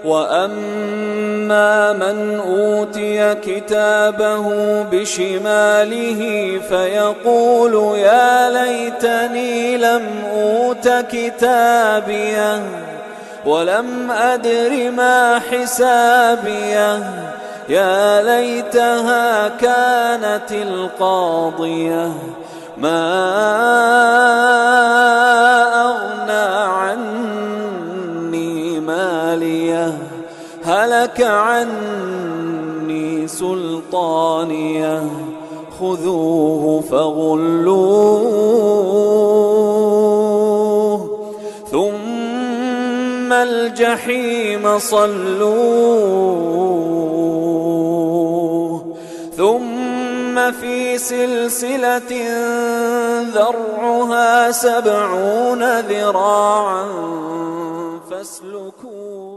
وأما من أوتي كتابه بشماله فيقول يا ليتني لم أوت كتابيه ولم أدر ما حسابيه يا ليتها كانت القاضية ما أغنى عني ماليه هلك عني سلطانيه خذوه فغلوه ثم الجحيم صلوه ثم في سلسلة ذرعها 70 ذراعا فاسلكوه